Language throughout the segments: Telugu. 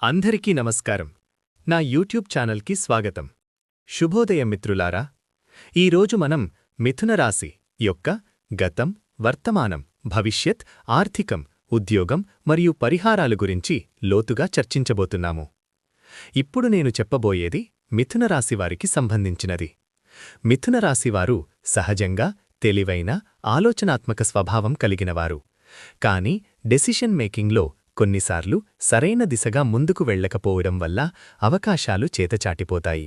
అందరికీ నమస్కారం. నా యూట్యూబ్ ఛానల్కి స్వాగతం. శుభోదయం మిత్రులారా. ఈరోజు మనం మిథున రాశి యొక్క గతం, వర్తమానం, భవిష్యత్, ఆర్థికం, ఉద్యోగం మరియు పరిహారాలు గురించి లోతుగా చర్చించబోతున్నాము. ఇప్పుడు నేను చెప్పబోయేది మిథున రాశివారికి సంబంధించినది. మిథున రాశివారు సహజంగా తెలివైన, ఆలోచనాత్మక స్వభావం కలిగినవారు. కానీ డెసిషన్ మేకింగ్లో కొన్నిసార్లు సరైన దిశగా ముందుకు వెళ్లకపోవడం వల్ల అవకాశాలు చేతచాటిపోతాయి.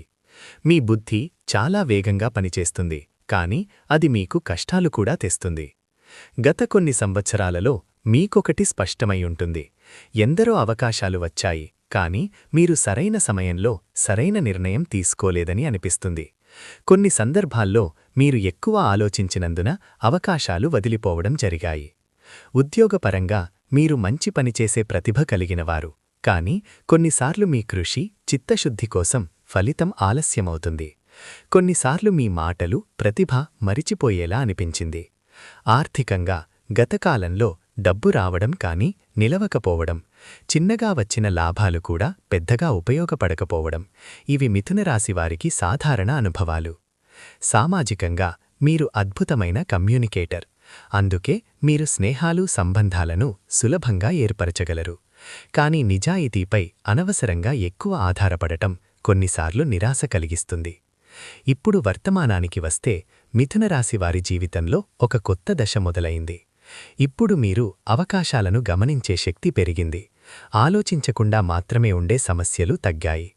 మీ బుద్ధి చాలా వేగంగా పనిచేస్తుంది, కానీ అది మీకు కష్టాలు కూడా తెస్తుంది. గత కొన్ని సంవత్సరాలలో మీకొకటి స్పష్టమై ఉంటుంది. ఎందరో అవకాశాలు వచ్చాయి, కానీ మీరు సరైన సమయంలో సరైన నిర్ణయం తీసుకోలేదని అనిపిస్తుంది. కొన్ని సందర్భాల్లో మీరు ఎక్కువ ఆలోచించినందున అవకాశాలు వదిలిపోవడం జరిగాయి. ఉద్యోగపరంగా మీరు మంచి పనిచేసే ప్రతిభ కలిగినవారు, కానీ కొన్నిసార్లు మీ కృషి, చిత్తశుద్ధి కోసం ఫలితం ఆలస్యమవుతుంది. కొన్నిసార్లు మీ మాటలు, ప్రతిభ మరిచిపోయేలా అనిపించింది. ఆర్థికంగా గతకాలంలో డబ్బు రావడం కానీ నిలవకపోవడం, చిన్నగా వచ్చిన లాభాలు కూడా పెద్దగా ఉపయోగపడకపోవడం ఇవి మిథున రాశివారికి సాధారణ అనుభవాలు. సామాజికంగా మీరు అద్భుతమైన కమ్యూనికేటర్. అందుకే మీరు స్నేహాలు, సంబంధాలను సులభంగా ఏర్పరచగలరు. కానీ నిజాయితీపై అనవసరంగా ఎక్కువ ఆధారపడటం కొన్నిసార్లు నిరాశ కలిగిస్తుంది. ఇప్పుడు వర్తమానానికి వస్తే మిథున రాశివారి జీవితంలో ఒక కొత్త దశ మొదలైంది. ఇప్పుడు మీరు అవకాశాలను గమనించే శక్తి పెరిగింది. ఆలోచించకుండా మాత్రమే ఉండే సమస్యలు తగ్గాయి.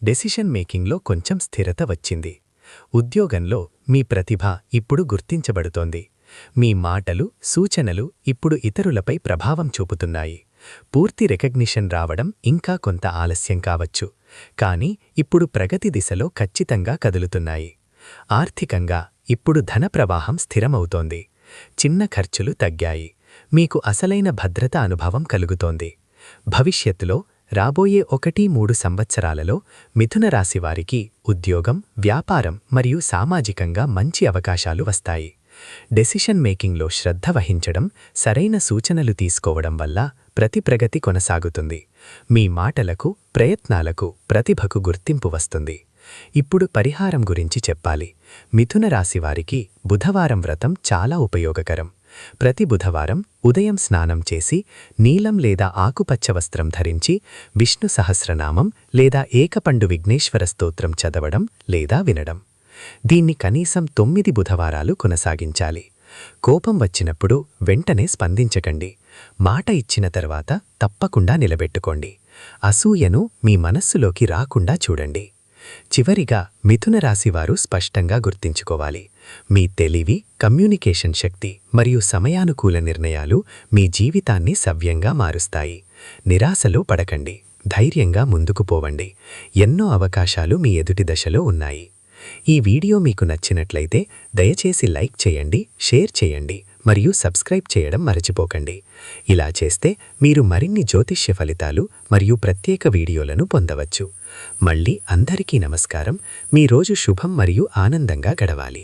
డెసిషన్ మేకింగ్లో కొంచెం స్థిరత వచ్చింది. ఉద్యోగంలో మీ ప్రతిభ ఇప్పుడు గుర్తించబడుతోంది. మీ మాటలు, సూచనలు ఇప్పుడు ఇతరులపై ప్రభావం చూపుతున్నాయి. పూర్తి రికగ్నిషన్ రావడం ఇంకా కొంత ఆలస్యం కావచ్చు, కానీ ఇప్పుడు ప్రగతి దిశలో ఖచ్చితంగా కదులుతున్నాయి. ఆర్థికంగా ఇప్పుడు ధన ప్రవాహం స్థిరమవుతోంది. చిన్న ఖర్చులు తగ్గాయి. మీకు అసలైన భద్రత అనుభవం కలుగుతోంది. భవిష్యత్తులో రాబోయే 1-3 సంవత్సరాలలో మిథున రాశివారికి ఉద్యోగం, వ్యాపారం మరియు సామాజికంగా మంచి అవకాశాలు వస్తాయి. డెసిషన్ మేకింగ్లో శ్రద్ధ వహించడం, సరైన సూచనలు తీసుకోవడం వల్ల ప్రగతి కొనసాగుతుంది. మీ మాటలకు, ప్రయత్నాలకు, ప్రతిభకు గుర్తింపు వస్తుంది. ఇప్పుడు పరిహారం గురించి చెప్పాలి. మిథున రాశివారికి బుధవారం వ్రతం చాలా ఉపయోగకరం. ప్రతి బుధవారం ఉదయం స్నానం చేసి నీలం లేదా ఆకుపచ్చ వస్త్రం ధరించి విష్ణు సహస్రనామం లేదా ఏకపండు విఘ్నేశ్వర స్తోత్రం చదవడం లేదా వినడం. దీన్ని కనీసం 9 బుధవారాలు కొనసాగించాలి. కోపం వచ్చినప్పుడు వెంటనే స్పందించకండి. మాట ఇచ్చిన తర్వాత తప్పకుండా నిలబెట్టుకోండి. అసూయను మీ మనస్సులోకి రాకుండా చూడండి. చివరిగా మిథున రాశివారు స్పష్టంగా గుర్తించుకోవాలి. మీ తెలివి, కమ్యూనికేషన్ శక్తి మరియు సమయానుకూల నిర్ణయాలు మీ జీవితాన్ని సవ్యంగా మారుస్తాయి. నిరాశలో పడకండి. ధైర్యంగా ముందుకు పోవండి. ఎన్నో అవకాశాలు మీ ఎదుటి దశలో ఉన్నాయి. ఈ వీడియో మీకు నచ్చినట్లయితే దయచేసి లైక్ చేయండి, షేర్ చేయండి మరియు సబ్స్క్రైబ్ చేయడం మరచిపోకండి. ఇలా చేస్తే మీరు మరిన్ని జ్యోతిష్య ఫలితాలు మరియు ప్రత్యేక వీడియోలను పొందవచ్చు. మళ్ళీ అందరికీ నమస్కారం. మీ రోజు శుభం మరియు ఆనందంగా గడవాలి.